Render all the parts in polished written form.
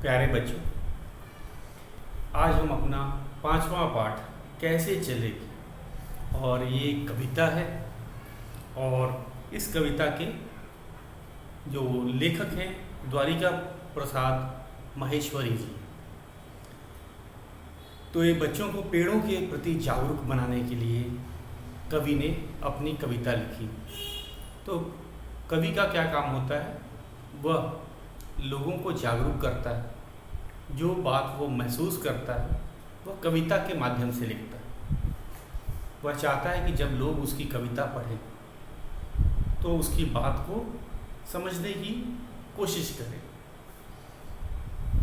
प्यारे बच्चों, आज हम अपना 5वां पाठ कैसे चलेगी और ये कविता है। और इस कविता के जो लेखक हैं द्वारिका प्रसाद महेश्वरी जी। तो ये बच्चों को पेड़ों के प्रति जागरूक बनाने के लिए कवि ने अपनी कविता लिखी। तो कवि का क्या काम होता है? वह लोगों को जागरूक करता है। जो बात वो महसूस करता है वह कविता के माध्यम से लिखता है। वह चाहता है कि जब लोग उसकी कविता पढ़ें तो उसकी बात को समझने की कोशिश करें।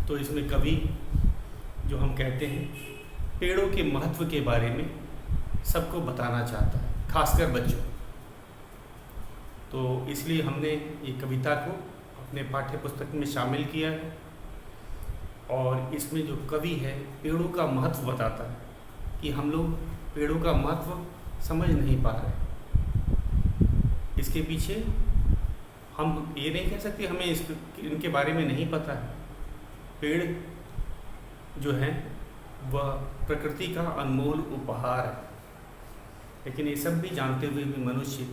तो इसमें कवि जो हम कहते हैं पेड़ों के महत्व के बारे में सबको बताना चाहता है, खासकर बच्चों। तो इसलिए हमने ये कविता को अपने पाठ्य पुस्तक में शामिल किया है। और इसमें जो कवि है पेड़ों का महत्व बताता है कि हम लोग पेड़ों का महत्व समझ नहीं पा रहे। इसके पीछे हम ये नहीं कह सकते हमें इनके बारे में नहीं पता है। पेड़ जो है वह प्रकृति का अनमोल उपहार है। लेकिन ये सब भी जानते हुए भी मनुष्य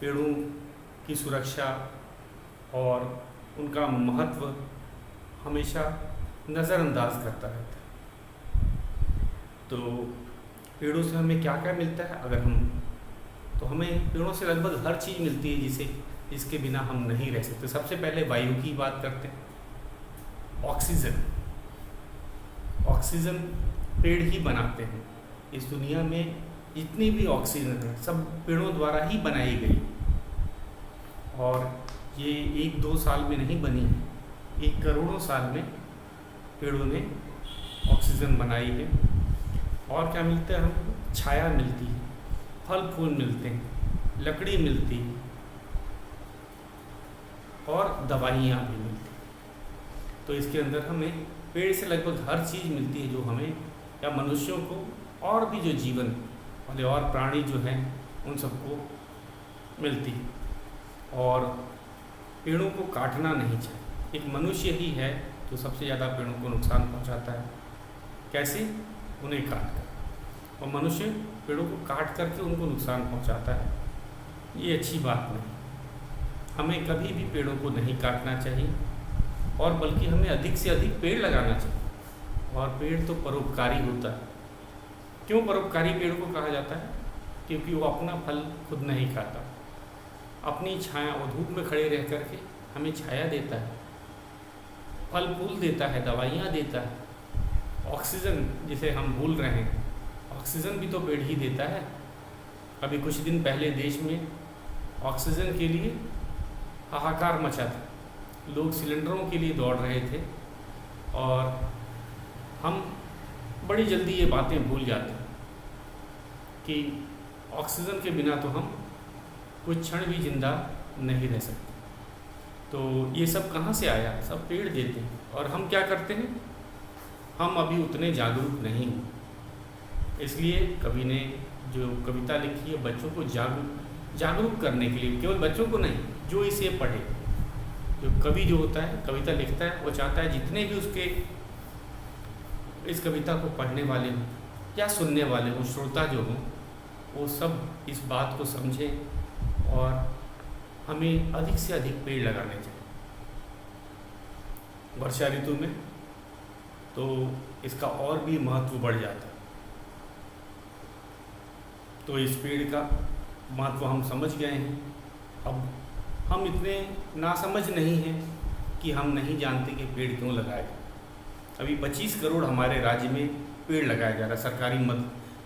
पेड़ों की सुरक्षा और उनका महत्व हमेशा नज़रअंदाज करता रहता है। तो पेड़ों से हमें क्या क्या मिलता है? तो हमें पेड़ों से लगभग हर चीज़ मिलती है जिसके बिना हम नहीं रह सकते। सबसे पहले वायु की बात करते हैं। ऑक्सीजन पेड़ ही बनाते हैं। इस दुनिया में जितनी भी ऑक्सीजन है सब पेड़ों द्वारा ही बनाई गई। और ये 1-2 साल में नहीं बनी है, 1 करोड़ों साल में पेड़ों ने ऑक्सीजन बनाई है। और क्या मिलता है? हमें छाया मिलती है, फल फूल मिलते हैं, लकड़ी मिलती है और दवाइयाँ भी मिलती हैं। तो इसके अंदर हमें पेड़ से लगभग हर चीज़ मिलती है जो हमें या मनुष्यों को और भी जो जीवन वाले और प्राणी जो हैं उन सबको मिलती है। और पेड़ों को काटना नहीं चाहिए। एक मनुष्य ही है जो सबसे ज़्यादा पेड़ों को नुकसान पहुंचाता है। कैसे? उन्हें काट कर। और मनुष्य पेड़ों को काट करके उनको नुकसान पहुंचाता है। ये अच्छी बात नहीं। हमें कभी भी पेड़ों को नहीं काटना चाहिए और बल्कि हमें अधिक से अधिक पेड़ लगाना चाहिए। और पेड़ तो परोपकारी होता है। क्यों परोपकारी पेड़ को कहा जाता है? क्योंकि वो अपना फल खुद नहीं खाता, अपनी छाया और धूप में खड़े रह करके हमें छाया देता है, फल फूल देता है, दवाइयाँ देता है। ऑक्सीजन जिसे हम भूल रहे हैं, ऑक्सीजन भी तो पेड़ ही देता है। अभी कुछ दिन पहले देश में ऑक्सीजन के लिए हाहाकार मचा था। लोग सिलेंडरों के लिए दौड़ रहे थे और हम बड़ी जल्दी ये बातें भूल जाते हैं कि ऑक्सीजन के बिना तो हम कुछ क्षण भी जिंदा नहीं रह सकते। तो ये सब कहाँ से आया? सब पेड़ देते हैं। और हम क्या करते हैं? हम अभी उतने जागरूक नहीं हैं। इसलिए कवि ने जो कविता लिखी है बच्चों को जागरूक करने के लिए, केवल बच्चों को नहीं, जो इसे पढ़े। जो कवि जो होता है कविता लिखता है वो चाहता है जितने भी उसके इस कविता को पढ़ने वाले हों या सुनने वाले हों, श्रोता जो हों, वो सब इस बात को समझें और हमें अधिक से अधिक पेड़ लगाने चाहिए। वर्षा ऋतु में तो इसका और भी महत्व बढ़ जाता है। तो इस पेड़ का महत्व हम समझ गए हैं। अब हम इतने नासमझ नहीं हैं कि हम नहीं जानते कि पेड़ क्यों लगाए। अभी 25 करोड़ हमारे राज्य में पेड़ लगाया जा रहा है।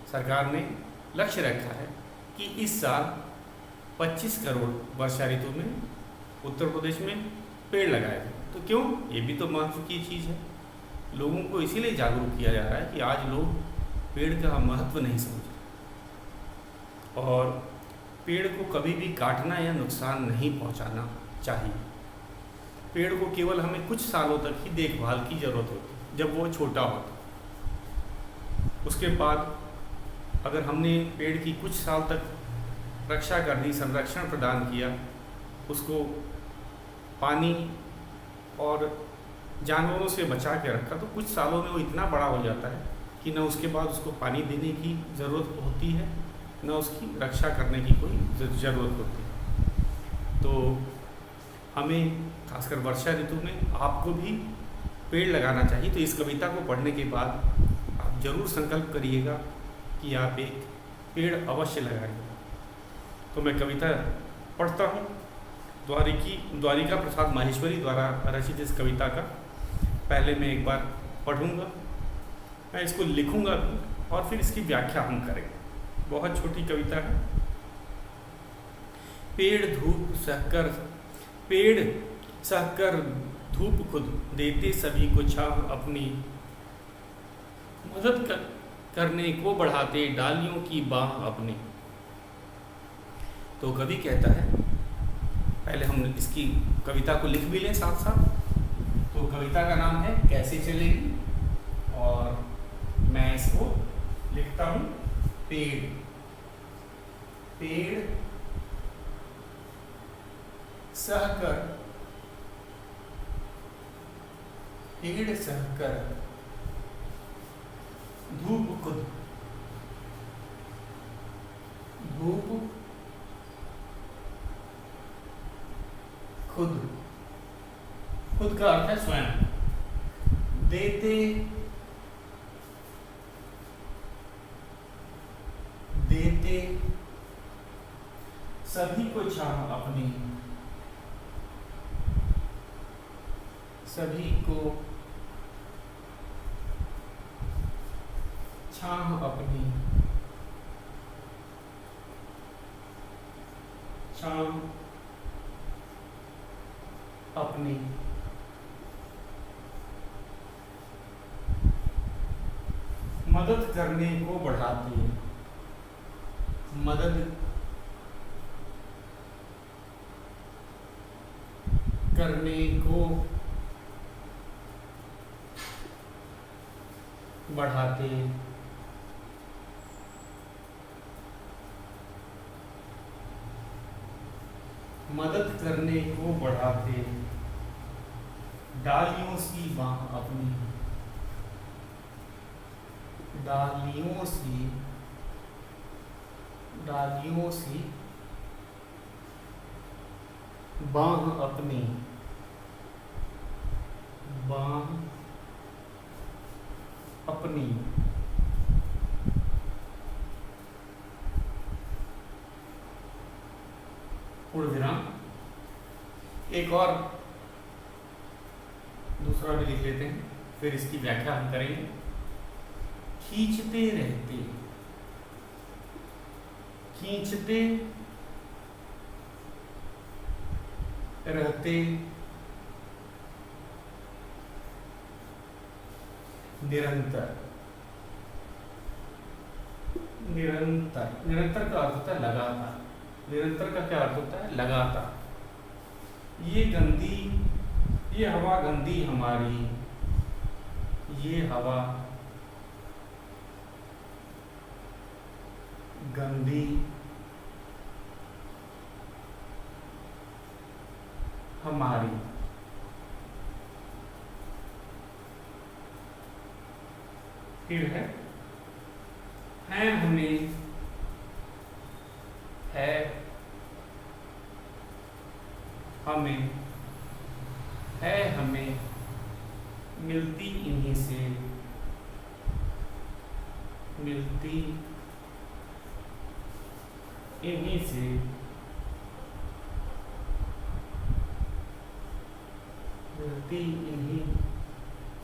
सरकार ने लक्ष्य रखा है कि इस साल 25 करोड़ वर्षा ऋतु में उत्तर प्रदेश में पेड़ लगाए गए। तो क्यों? ये भी तो महत्व की चीज़ है। लोगों को इसीलिए जागरूक किया जा रहा है कि आज लोग पेड़ का महत्व नहीं समझ रहे। और पेड़ को कभी भी काटना या नुकसान नहीं पहुंचाना चाहिए। पेड़ को केवल हमें कुछ सालों तक ही देखभाल की ज़रूरत होती है, जब वो छोटा होता। उसके बाद अगर हमने पेड़ की कुछ साल तक रक्षा कर दी, संरक्षण प्रदान किया, उसको पानी और जानवरों से बचा के रखा, तो कुछ सालों में वो इतना बड़ा हो जाता है कि न उसके बाद उसको पानी देने की ज़रूरत होती है, न उसकी रक्षा करने की कोई ज़रूरत होती है। तो हमें खासकर वर्षा ऋतु में आपको भी पेड़ लगाना चाहिए। तो इस कविता को पढ़ने के बाद आप ज़रूर संकल्प करिएगा कि आप एक पेड़ अवश्य लगाएंगे। तो मैं कविता पढ़ता हूँ। द्वारिका प्रसाद माहेश्वरी द्वारा रचित इस कविता का पहले मैं एक बार पढ़ूँगा, मैं इसको लिखूँगा भी और फिर इसकी व्याख्या हम करेंगे। बहुत छोटी कविता है। पेड़ सहकर धूप खुद देते सभी को छाह अपनी, मदद करने को बढ़ाते डालियों की बाह अपनी। तो कवि कहता है, पहले हम इसकी कविता को लिख भी लें साथ साथ। तो कविता का नाम है कैसे चलेगी, और मैं इसको लिखता हूँ। पेड़ सहकर धूप खुद का अर्थ है स्वयं, देते सभी को छाह अपनी, सभी को छाह अपनी, मदद करने को बढ़ाती है, मदद करने को बढ़ाते डालियों सी बाह अपनी, डालियों सी बाह अपनी, पूर्ण विराम। एक और दूसरा भी लिख लेते हैं, फिर इसकी व्याख्या हम करेंगे। खींचते रहते निरंतर का अर्थ होता है लगातार। निरंतर का क्या अर्थ होता है? लगातार। ये हवा गंदी हमारी, ये हवा गंदी हमारी, फिर है हमें, हमें मिलती इन्हीं से, मिलती इन्हीं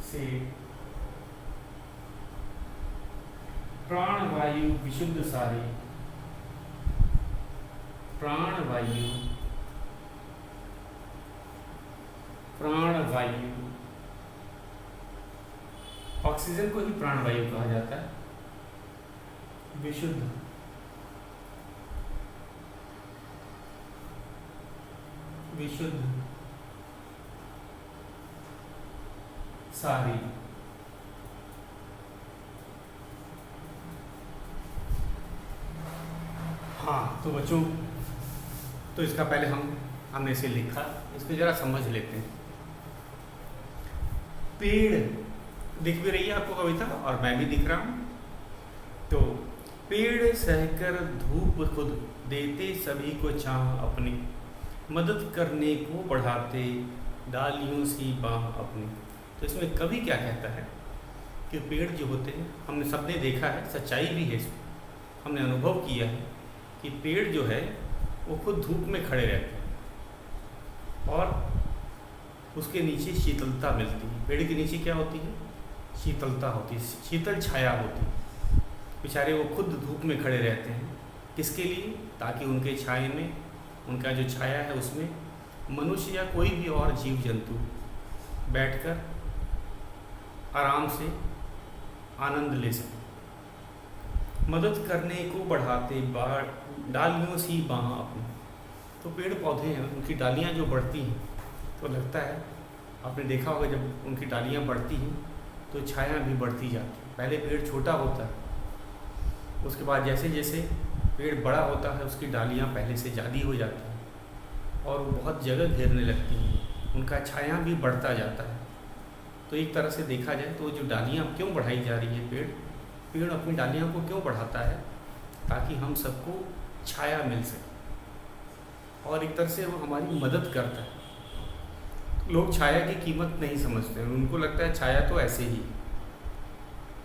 से प्राणवायु विशुद्ध सारी, प्राणवायु ऑक्सीजन को ही प्राणवायु कहा जाता है। विशुद्ध सारी, हाँ। तो बच्चों, तो इसका पहले हमने इसे लिखा, इसको जरा समझ लेते हैं। पेड़ दिख भी रही है आपको कविता, और मैं भी दिख रहा हूँ। तो पेड़ सहकर धूप खुद देते सभी को छां अपनी, मदद करने को बढ़ाते डालियों सी बाह अपनी। तो इसमें कवि क्या कहता है कि पेड़ जो होते हैं, हमने सबने देखा है, सच्चाई भी है इसमें, हमने अनुभव किया है कि पेड़ जो है वो खुद धूप में खड़े रहते हैं और उसके नीचे शीतलता मिलती है। पेड़ के नीचे क्या होती है? शीतलता होती है, शीतल छाया होती है। बेचारे वो खुद धूप में खड़े रहते हैं, किसके लिए? ताकि उनके छाए में, उनका जो छाया है उसमें मनुष्य या कोई भी और जीव जंतु बैठकर आराम से आनंद ले सके। मदद करने को बढ़ाते डालियों सी बाह अपनी। तो पेड़ पौधे हैं, उनकी डालियाँ जो बढ़ती हैं तो लगता है, आपने देखा होगा जब उनकी डालियाँ बढ़ती हैं तो छाया भी बढ़ती जाती है। पहले पेड़ छोटा होता है, उसके बाद जैसे जैसे पेड़ बड़ा होता है उसकी डालियाँ पहले से ज़्यादा हो जाती हैं और वो बहुत जगह घेरने लगती हैं, उनका छाया भी बढ़ता जाता है। तो एक तरह से देखा जाए तो जो डालियाँ क्यों बढ़ाई जा रही है, पेड़ अपनी डालियों को क्यों बढ़ाता है? ताकि हम सबको छाया मिल सके और एक तरह से वो हमारी मदद करता है। लोग छाया की कीमत नहीं समझते हैं, उनको लगता है छाया तो ऐसे ही।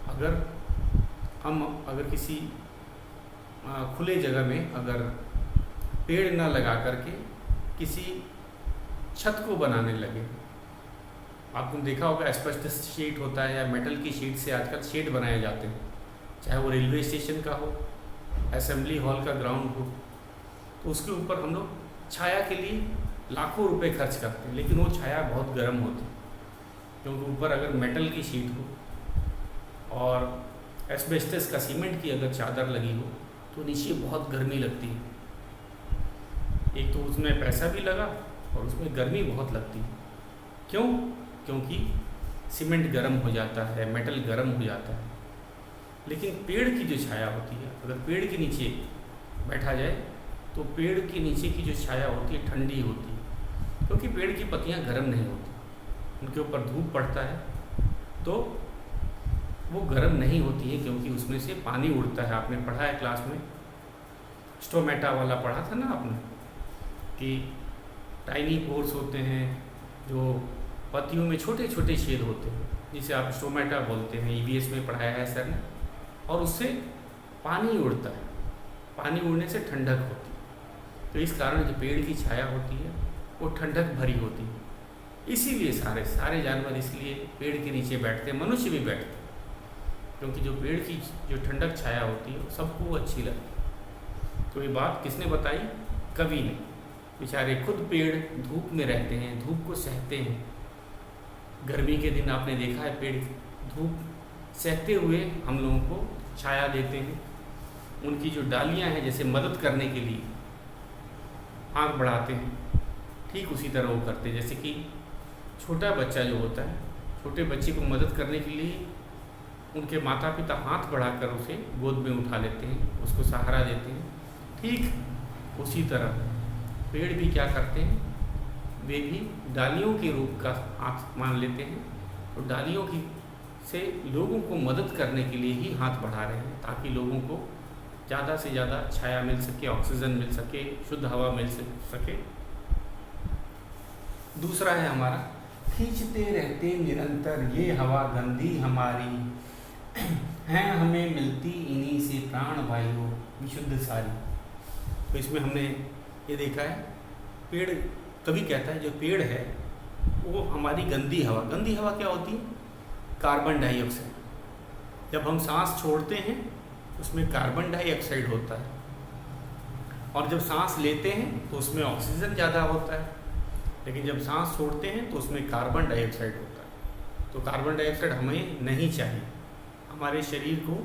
अगर किसी खुले जगह में अगर पेड़ ना लगा करके किसी छत को बनाने लगे, आपने देखा होगा एस्बेस्टस शीट होता है या मेटल की शीट से आजकल शेड बनाए जाते हैं, चाहे वो रेलवे स्टेशन का हो, असेंबली हॉल का ग्राउंड हो, तो उसके ऊपर हम लोग छाया के लिए लाखों रुपए खर्च करते हैं, लेकिन वो छाया बहुत गर्म होती है, क्योंकि ऊपर अगर मेटल की शीट हो और एस्बेस्टस का सीमेंट की अगर चादर लगी हो तो नीचे बहुत गर्मी लगती है। एक तो उसमें पैसा भी लगा और उसमें गर्मी बहुत लगती है। क्यों? क्योंकि सीमेंट गर्म हो जाता है, मेटल गर्म हो जाता है। लेकिन पेड़ की जो छाया होती है, अगर पेड़ के नीचे बैठा जाए तो पेड़ के नीचे की जो छाया होती है ठंडी होती है, क्योंकि पेड़ की पत्तियां गर्म नहीं होती, उनके ऊपर धूप पड़ता है तो वो गर्म नहीं होती है, क्योंकि उसमें से पानी उड़ता है। आपने पढ़ा है क्लास में, स्टोमेटा वाला पढ़ा था ना आपने, कि टाइनी पोर्स होते हैं जो पत्तियों में छोटे छोटे छेद होते हैं, जिसे आप स्टोमेटा बोलते हैं, ईवीएस में पढ़ाया है सर ने, और उससे पानी उड़ता है, पानी उड़ने से ठंडक होती है। तो इस कारण जो पेड़ की छाया होती है वो ठंडक भरी होती है। इसीलिए सारे जानवर इसलिए पेड़ के नीचे बैठते हैं, मनुष्य भी बैठते हैं, क्योंकि जो पेड़ की जो ठंडक छाया होती है सबको अच्छी लगती है। तो ये बात किसने बताई? कवि ने। बेचारे खुद पेड़ धूप में रहते हैं, धूप को सहते हैं। गर्मी के दिन आपने देखा है पेड़ धूप सहते हुए हम लोगों को छाया देते हैं। उनकी जो डालियां हैं जैसे मदद करने के लिए आँख बढ़ाते हैं, ठीक उसी तरह वो करते हैं। जैसे कि छोटा बच्चा जो होता है, छोटे बच्चे को मदद करने के लिए उनके माता पिता हाथ बढ़ाकर उसे गोद में उठा लेते हैं, उसको सहारा देते हैं। ठीक उसी तरह पेड़ भी क्या करते हैं, वे भी डालियों के रूप का हाथ मान लेते हैं, और डालियों की से लोगों को मदद करने के लिए ही हाथ बढ़ा रहे हैं, ताकि लोगों को ज़्यादा से ज़्यादा छाया मिल सके, ऑक्सीजन मिल सके, शुद्ध हवा मिल सके। दूसरा है हमारा, खींचते रहते निरंतर ये हवा गंदी हमारी, हैं हमें मिलती इन्हीं से प्राण वायु विशुद्ध सारी। तो इसमें हमने ये देखा है, पेड़, कभी कहता है जो पेड़ है वो हमारी गंदी हवा क्या होती है? Carbon dioxide. जब हम सांस छोड़ते हैं उसमें कार्बन डाइऑक्साइड होता है, और जब सांस लेते हैं तो उसमें ऑक्सीजन ज़्यादा होता है, लेकिन जब सांस छोड़ते हैं तो उसमें कार्बन डाइऑक्साइड होता है। तो कार्बन डाइऑक्साइड हमें नहीं चाहिए, हमारे शरीर को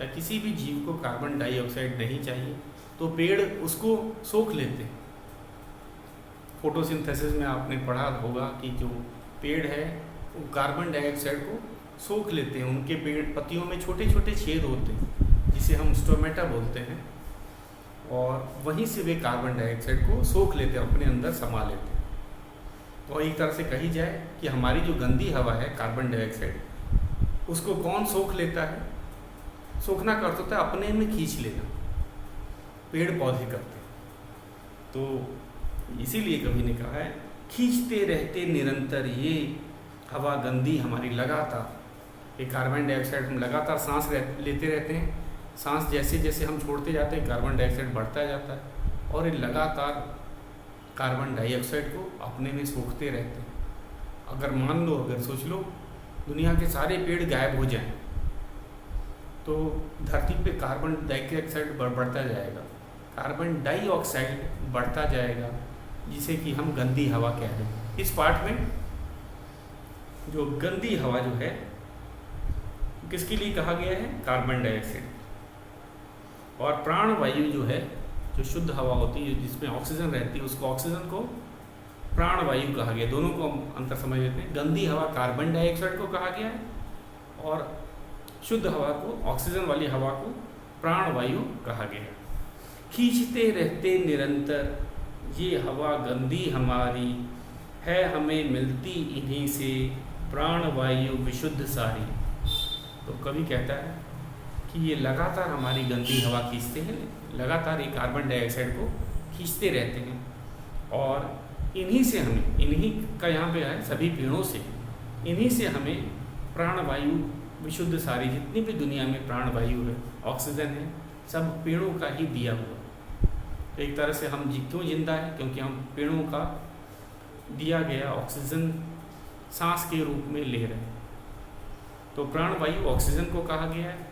या किसी भी जीव को कार्बन डाइऑक्साइड नहीं चाहिए। तो पेड़ उसको सोख लेते हैं। फोटोसिंथेसिस में आपने पढ़ा होगा कि जो पेड़ है वो कार्बन डाइऑक्साइड को सोख लेते हैं। उनके पेड़ पत्तियों में छोटे छोटे छेद होते हैं जिसे हम स्टोमेटा बोलते हैं, और वहीं से वे कार्बन डाइऑक्साइड को सोख लेते हैं, अपने अंदर समा लेते हैं। तो एक तरह से कही जाए कि हमारी जो गंदी हवा है कार्बन डाइऑक्साइड, उसको कौन सोख लेता है? सोखना का अर्थ होता है अपने में खींच लेना, पेड़ पौधे करते हैं। तो इसीलिए कवि ने कहा है, खींचते रहते निरंतर ये हवा गंदी हमारी लगातार, ये कार्बन डाइऑक्साइड हम लगातार सांस लेते रहते हैं, सांस जैसे जैसे हम छोड़ते जाते हैं कार्बन डाइऑक्साइड बढ़ता जाता है, और ये लगातार कार्बन डाइऑक्साइड को अपने में सोखते रहते हैं। अगर मान लो, अगर सोच लो दुनिया के सारे पेड़ गायब हो जाएं, तो धरती पे कार्बन डाइऑक्साइड बढ़ता जाएगा, कार्बन डाइऑक्साइड बढ़ता जाएगा, जिसे कि हम गंदी हवा कह रहे हैं। इस पार्ट में जो गंदी हवा जो है किसके लिए कहा गया है? Carbon dioxide. और प्राणवायु जो है, जो शुद्ध हवा होती है जिसमें ऑक्सीजन रहती है, उसको ऑक्सीजन को प्राणवायु कहा गया। दोनों को हम अंतर समझ लेते हैं। गंदी हवा कार्बन डाइऑक्साइड को कहा गया है और शुद्ध हवा को, ऑक्सीजन वाली हवा को प्राणवायु कहा गया है। खींचते रहते निरंतर ये हवा गंदी हमारी है, हमें मिलती इन्हीं से प्राणवायु विशुद्ध सारी। तो कवि कहता है कि ये लगातार हमारी गंदी हवा खींचते हैं, लगातार ये कार्बन डाइऑक्साइड को खींचते रहते हैं, और इन्हीं से हमें, इन्हीं का यहाँ पे है सभी पेड़ों से, इन्हीं से हमें प्राणवायु विशुद्ध सारी, जितनी भी दुनिया में प्राणवायु है, ऑक्सीजन है, सब पेड़ों का ही दिया हुआ। तो एक तरह से हम क्यों जिंदा है? क्योंकि हम पेड़ों का दिया गया ऑक्सीजन सांस के रूप में ले रहे हैं। तो प्राणवायु ऑक्सीजन को कहा गया है,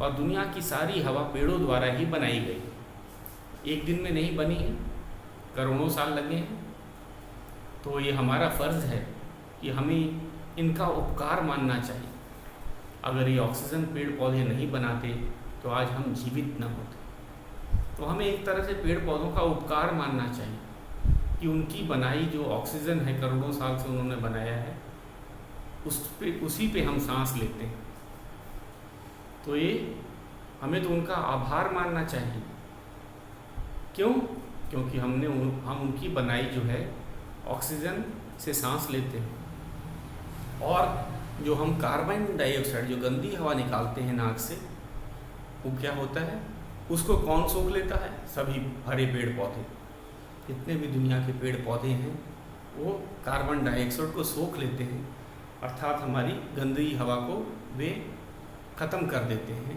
और दुनिया की सारी हवा पेड़ों द्वारा ही बनाई गई, एक दिन में नहीं बनी है, करोड़ों साल लगे हैं। तो ये हमारा फ़र्ज़ है कि हमें इनका उपकार मानना चाहिए। अगर ये ऑक्सीजन पेड़ पौधे नहीं बनाते तो आज हम जीवित न होते। तो हमें एक तरह से पेड़ पौधों का उपकार मानना चाहिए कि उनकी बनाई जो ऑक्सीजन है, करोड़ों साल से उन्होंने बनाया है, उसी पे हम सांस लेते हैं। तो ये हमें तो उनका आभार मानना चाहिए। क्यों? क्योंकि हम उनकी बनाई जो है ऑक्सीजन से सांस लेते हैं, और जो हम कार्बन डाइऑक्साइड, जो गंदी हवा निकालते हैं नाक से, वो क्या होता है? उसको कौन सोख लेता है? सभी हरे पेड़ पौधे, जितने भी दुनिया के पेड़ पौधे हैं, वो कार्बन डाइऑक्साइड को सोख लेते हैं, अर्थात हमारी गंदी हवा को वे ख़त्म कर देते हैं।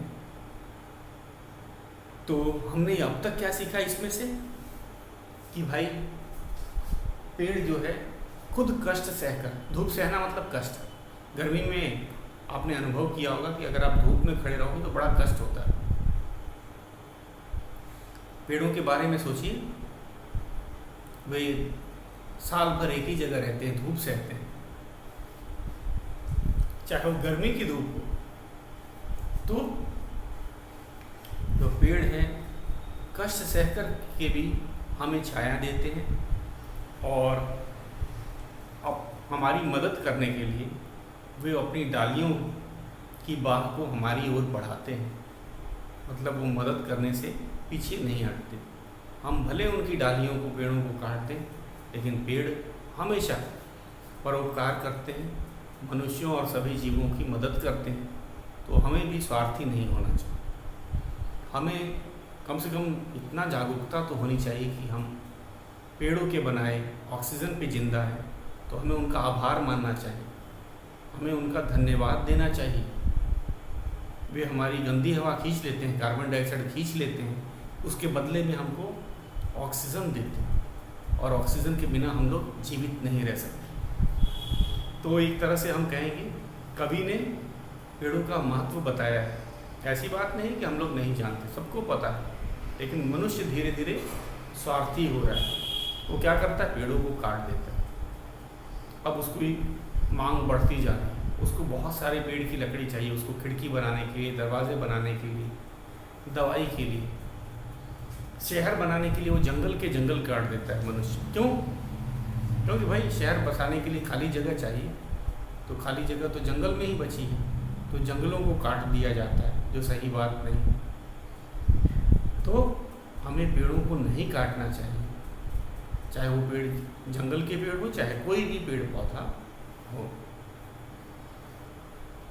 तो हमने अब तक क्या सीखा इसमें से? कि भाई पेड़ जो है खुद कष्ट सहकर, धूप सहना मतलब कष्ट। गर्मी में आपने अनुभव किया होगा कि अगर आप धूप में खड़े रहोगे तो बड़ा कष्ट होता है। पेड़ों के बारे में सोचिए, वे साल भर एक ही जगह रहते हैं, धूप सहते हैं, चाहे वो गर्मी की धूप हो। तो जो पेड़ हैं कष्ट सहकर के भी हमें छाया देते हैं, और अब हमारी मदद करने के लिए वे अपनी डालियों की बाह को हमारी ओर बढ़ाते हैं। मतलब वो मदद करने से पीछे नहीं हटते। हम भले उनकी डालियों को, पेड़ों को काट दें, लेकिन पेड़ हमेशा परोपकार करते हैं, मनुष्यों और सभी जीवों की मदद करते हैं। तो हमें भी स्वार्थी नहीं होना चाहिए। हमें कम से कम इतना जागरूकता तो होनी चाहिए कि हम पेड़ों के बनाए ऑक्सीजन पे जिंदा है, तो हमें उनका आभार मानना चाहिए, हमें उनका धन्यवाद देना चाहिए। वे हमारी गंदी हवा खींच लेते हैं, कार्बन डाइऑक्साइड खींच लेते हैं, उसके बदले में हमको ऑक्सीजन देते हैं, और ऑक्सीजन के बिना हम लोग जीवित नहीं रह सकते। तो एक तरह से हम कहेंगे कवि ने पेड़ों का महत्व बताया है। ऐसी बात नहीं कि हम लोग नहीं जानते, सबको पता है, लेकिन मनुष्य धीरे धीरे स्वार्थी हो रहा है। वो क्या करता है? पेड़ों को काट देता है। अब उसकी मांग बढ़ती जा रही है, उसको बहुत सारे पेड़ की लकड़ी चाहिए, उसको खिड़की बनाने के लिए, दरवाजे बनाने के लिए, दवाई के लिए, शहर बनाने के लिए वो जंगल के जंगल काट देता है मनुष्य। क्यों? क्योंकि भाई शहर बसाने के लिए खाली जगह चाहिए, तो खाली जगह तो जंगल में ही बची है, तो जंगलों को काट दिया जाता है, जो सही बात नहीं। तो हमें पेड़ों को नहीं काटना चाहिए। चाहे वो पेड़ जंगल के पेड़ हो, चाहे कोई भी पेड़ पौधा हो।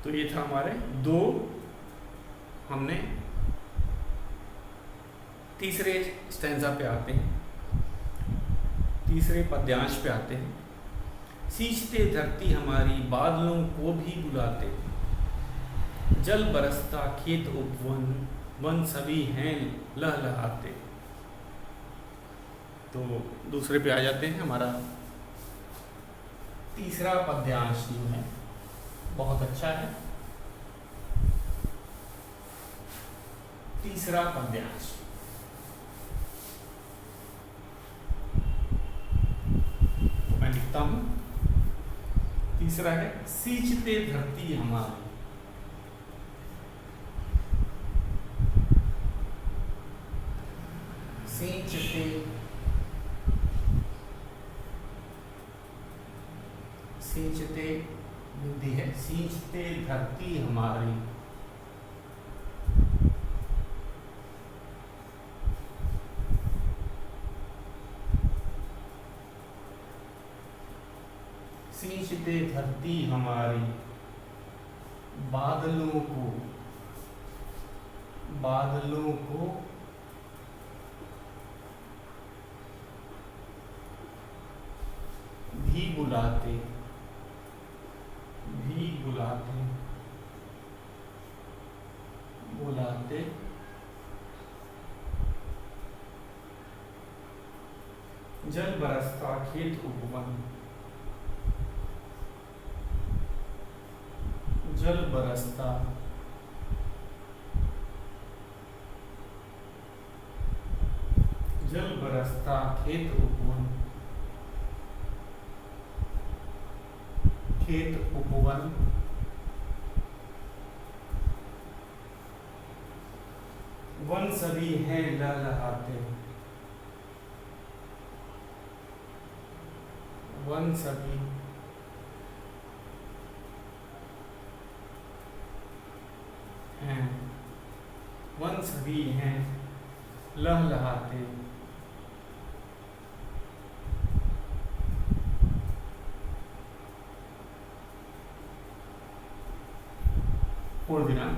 तो ये था हमारे दो। हमने तीसरे स्टैंजा पे आते हैं, तीसरे पद्यांश पे आते हैं। सींचते धरती हमारी बादलों को भी बुलाते, जल बरसता खेत उपवन, वन सभी हैं लहलहाते। तो दूसरे पे आ जाते हैं। हमारा तीसरा पद्यांश जो है बहुत अच्छा है। तीसरा पद्यांश, तो मैं लिखता हूं। तीसरा है, सींचते धरती हमारी, सींचते सींचते बुद्धि है, सींचते धरती हमारी, सींचते धरती हमारी बादलों को भी बुलाते, जल बरसता खेत उपवन, जल बरसता खेत उपवन, वन सभी हैं लहलहाते, वन सभी हैं, वन सभी हैं लहलहाते। पूर्ण विराम।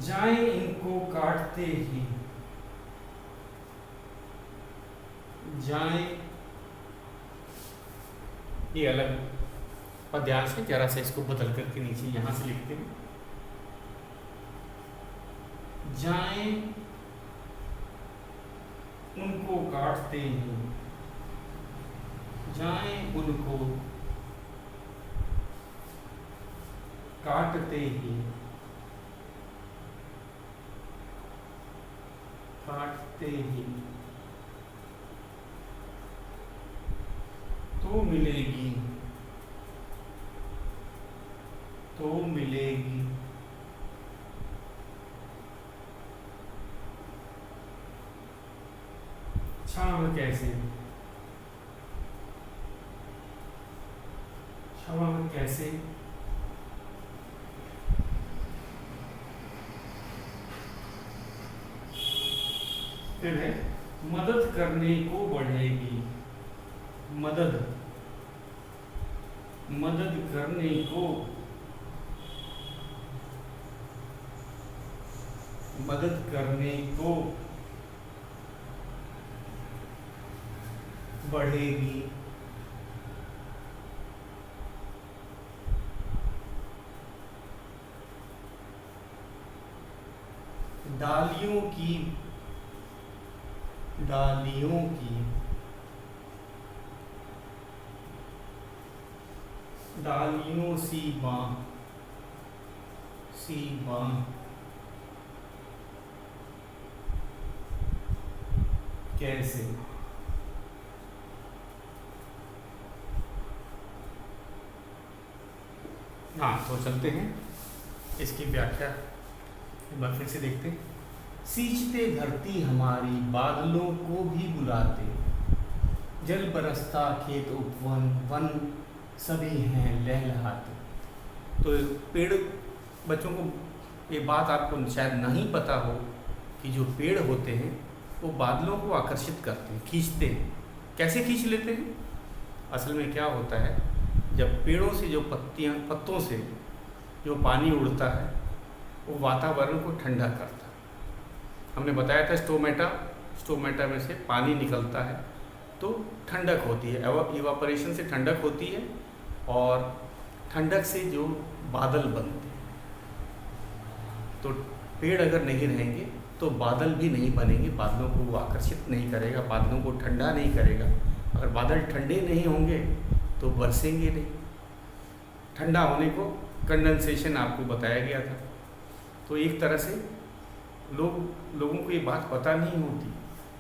जाएं इनको काटते ही, जाएं, ये अलग पद्यांश है, जरा से इसको बदल करके नीचे यहां से लिखते हैं। जाएं उनको काटते ही, जाएं उनको काटते ही, तो मिलेगी, छांव कैसे, छांव कैसे, फिर है मदद करने को बढ़ेगी, मदद करने को, बढ़ेगी। डालियों सी बाँ कैसे, हाँ तो चलते हैं इसकी व्याख्या एक बार फिर से देखते हैं। सींचते धरती हमारी बादलों को भी बुलाते, जल बरसता खेत उपवन, वन सभी हैं लहलहाते। तो पेड़, बच्चों को ये बात आपको शायद नहीं पता हो कि जो पेड़ होते हैं वो बादलों को आकर्षित करते हैं, खींचते हैं। कैसे खींच लेते हैं? असल में क्या होता है, जब पेड़ों से जो पत्तों से जो पानी उड़ता है वो वातावरण को ठंडा करता है। हमने बताया था स्टोमेटा में से पानी निकलता है तो ठंडक होती है, इवापोरेशन से ठंडक होती है और ठंडक से जो बादल बनते हैं। तो पेड़ अगर नहीं रहेंगे तो बादल भी नहीं बनेंगे, बादलों को वो आकर्षित नहीं करेगा, बादलों को ठंडा नहीं करेगा। अगर बादल ठंडे नहीं होंगे तो बरसेंगे नहीं। ठंडा होने को कंडेंसेशन आपको बताया गया था। तो एक तरह से लोगों को ये बात पता नहीं होती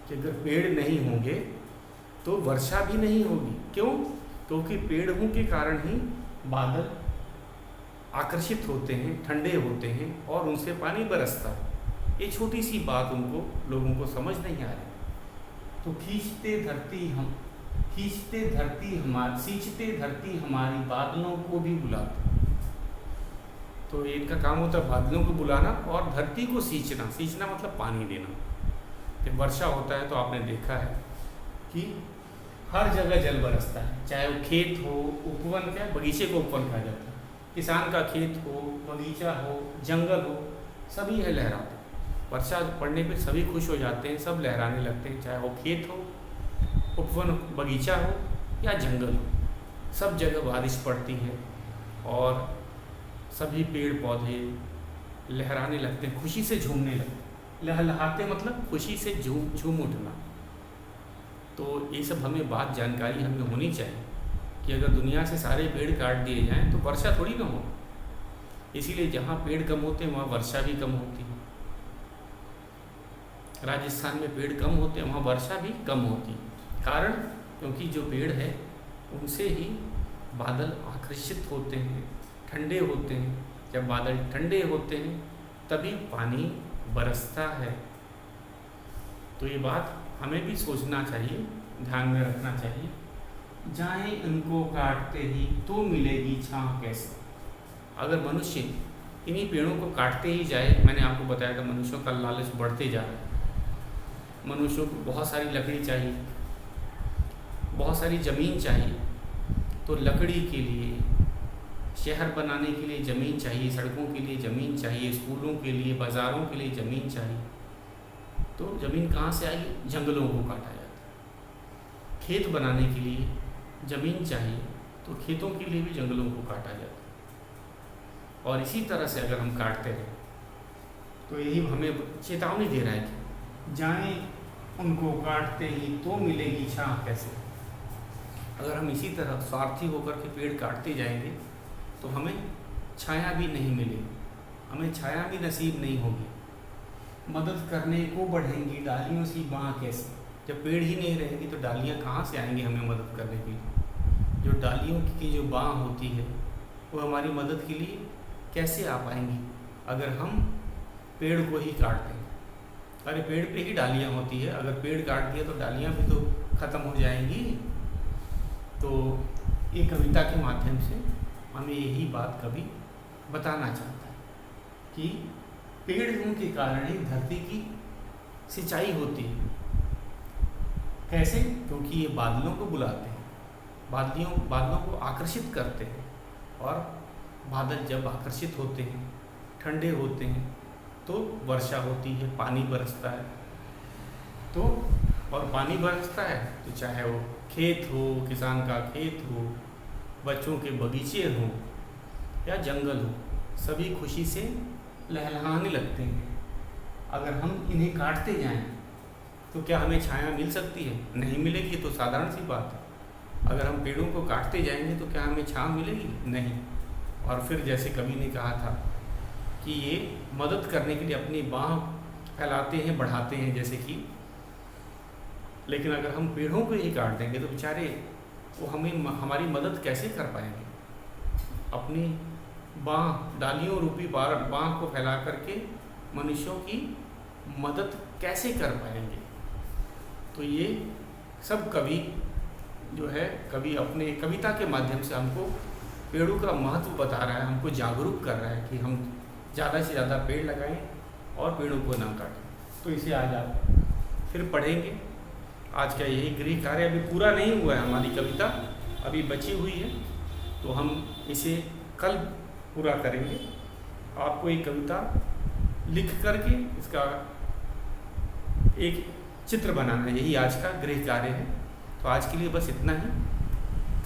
कि अगर पेड़ नहीं होंगे तो वर्षा भी नहीं होगी। क्यों? क्योंकि पेड़ों के कारण ही बादल आकर्षित होते हैं, ठंडे होते हैं और उनसे पानी बरसता है। ये छोटी सी बात लोगों को समझ नहीं आ रही। तो सींचते धरती हमारी बादलों को भी बुलाती। तो इनका काम होता है बादलों को बुलाना और धरती को सींचना मतलब पानी देना। जब वर्षा होता है तो आपने देखा है कि हर जगह जल बरसता है, चाहे वो खेत हो, उपवन, क्या बगीचे को उपवन कहा जाता है, किसान का खेत हो, बगीचा हो, जंगल हो, सभी है लहराते। वर्षा पड़ने पे सभी खुश हो जाते हैं, सब लहराने लगते हैं, चाहे वो खेत हो, उपवन, बगीचा हो या जंगल हो। सब जगह बारिश पड़ती है और सभी पेड़ पौधे लहराने लगते हैं, खुशी से झूमने लगते हैं। लहलहाते मतलब खुशी से झूम उठना। तो ये सब हमें जानकारी हमें होनी चाहिए कि अगर दुनिया से सारे पेड़ काट दिए जाएं तो वर्षा थोड़ी ना हो। इसीलिए जहाँ पेड़ कम होते हैं वहाँ वर्षा भी कम होती है। राजस्थान में पेड़ कम होते हैं, वहाँ वर्षा भी कम होती है। कारण क्योंकि जो पेड़ है उनसे ही बादल आकर्षित होते हैं, ठंडे होते हैं। जब बादल ठंडे होते हैं तभी पानी बरसता है। तो ये बात हमें भी सोचना चाहिए, ध्यान में रखना चाहिए। जाएं इनको काटते ही तो मिलेगी छां कैसे। अगर मनुष्य इन्हीं पेड़ों को काटते ही जाए, मैंने आपको बताया था मनुष्यों का लालच बढ़ते जा रहा है। मनुष्यों को बहुत सारी लकड़ी चाहिए, बहुत सारी ज़मीन चाहिए। तो लकड़ी के लिए, शहर बनाने के लिए ज़मीन चाहिए, सड़कों के लिए ज़मीन चाहिए, स्कूलों के लिए, बाज़ारों के लिए ज़मीन चाहिए। तो ज़मीन कहाँ से आएगी? जंगलों को काटा जाता है। खेत बनाने के लिए ज़मीन चाहिए तो खेतों के लिए भी जंगलों को काटा जाता है। और इसी तरह से अगर हम काटते रहें तो यही हमें चेतावनी दे रहा है कि जाएं उनको काटते ही तो मिलेगी छां कैसे। अगर हम इसी तरह स्वार्थी होकर के पेड़ काटते जाएंगे तो हमें छाया भी नहीं मिलेगी, हमें छाया भी नसीब नहीं होगी। मदद करने को बढ़ेंगी डालियों सी बाँह कैसे। जब पेड़ ही नहीं रहेगी तो डालियाँ कहाँ से आएंगी हमें मदद करने के लिए। जो डालियों की जो बाँह होती है वो हमारी मदद के लिए कैसे आ पाएंगी अगर हम पेड़ को ही काट देंगे। अरे पेड़ पे ही डालियाँ होती है, अगर पेड़ काट दिया तो डालियाँ भी तो ख़त्म हो जाएंगी। तो ये कविता के माध्यम से हमें यही बात कवि बताना चाहता है कि पेड़ों के कारण ही धरती की सिंचाई होती है। कैसे? क्योंकि ये बादलों को बुलाते हैं, बादलों को आकर्षित करते हैं और बादल जब आकर्षित होते हैं, ठंडे होते हैं तो वर्षा होती है, पानी बरसता है। तो और पानी बरसता है तो चाहे वो खेत हो, किसान का खेत हो, बच्चों के बगीचे हों या जंगल हो, सभी खुशी से लहलहाने लगते हैं। अगर हम इन्हें काटते जाएं तो क्या हमें छाया मिल सकती है? नहीं मिलेगी। तो साधारण सी बात है, अगर हम पेड़ों को काटते जाएंगे तो क्या हमें छाया मिलेगी? नहीं। और फिर जैसे कवि ने कहा था कि ये मदद करने के लिए अपनी बाँह फैलाते हैं, बढ़ाते हैं जैसे कि, लेकिन अगर हम पेड़ों को ही काट देंगे तो बेचारे वो हमारी मदद कैसे कर पाएंगे। अपनी बाँह, डालियों रूपी बाँह को फैला करके मनुष्यों की मदद कैसे कर पाएंगे। तो ये सब कवि जो है, कवि अपने कविता के माध्यम से हमको पेड़ों का महत्व बता रहा है, हमको जागरूक कर रहा है कि हम ज़्यादा से ज़्यादा पेड़ लगाएं और पेड़ों को ना काटें। तो इसे आज आप फिर पढ़ेंगे। आज का यही गृह कार्य अभी पूरा नहीं हुआ है, हमारी कविता अभी बची हुई है, तो हम इसे कल पूरा करेंगे। आपको एक कविता लिख करके इसका एक चित्र बनाना है, यही आज का गृह कार्य है। तो आज के लिए बस इतना ही।